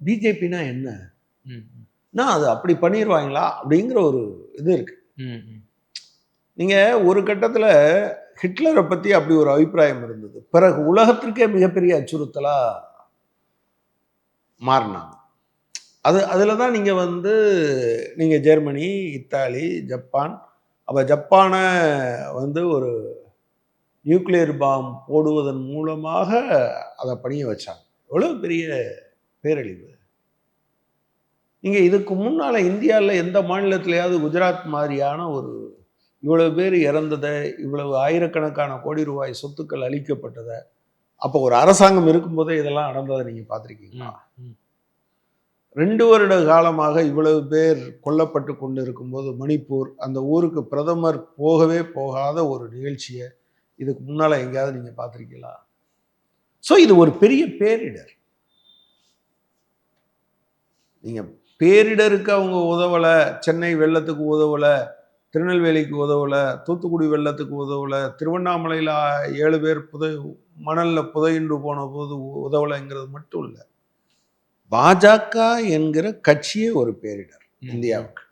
பிஜேபினா என்ன? நான் அது அப்படி பண்ணிடுவாங்களா அப்படிங்கிற ஒரு இது இருக்கு. நீங்க ஒரு கட்டத்தில் ஹிட்லரை பற்றி அப்படி ஒரு அபிப்பிராயம் இருந்தது. பிறகு உலகத்திற்கே மிகப்பெரிய அச்சுறுத்தலா மாறினாங்க. அதில் தான் நீங்கள் ஜெர்மனி, இத்தாலி, ஜப்பான், அப்போ ஜப்பானை ஒரு நியூக்ளியர் பாம் போடுவதன் மூலமாக அதை பணிய வச்சாங்க. எவ்வளோ பெரிய பேரழிவு. நீங்கள் இதுக்கு முன்னால் இந்தியாவில் எந்த மாநிலத்திலேயாவது குஜராத் மாதிரியான இவ்வளவு பேர் இறந்ததை, இவ்வளவு ஆயிரக்கணக்கான கோடி ரூபாய் சொத்துக்கள் அளிக்கப்பட்டதை, அப்போ ஒரு அரசாங்கம் இருக்கும்போதே இதெல்லாம் நடந்ததை நீங்கள் பார்த்துருக்கீங்களா? 2 வருட காலமாக இவ்வளவு பேர் கொல்லப்பட்டு கொண்டு இருக்கும்போது மணிப்பூர், அந்த ஊருக்கு பிரதமர் போகவே போகாத ஒரு நிகழ்ச்சியை இதுக்கு முன்னால் எங்கேயாவது நீங்கள் பார்த்துருக்கீங்களா? ஸோ இது ஒரு பெரிய பேரிடர். நீங்கள் பேரிடருக்கு அவங்க உதவலை, சென்னை வெள்ளத்துக்கு உதவலை, திருநெல்வேலிக்கு உதவலை, தூத்துக்குடி வெள்ளத்துக்கு உதவலை, திருவண்ணாமலையில் 7 பேர் மணலில் புதையுண்டு போன போது உதவலைங்கிறது மட்டும் இல்லை. பாஜக என்கிற கட்சியே ஒரு பேரிடர் இந்தியாவுக்கு.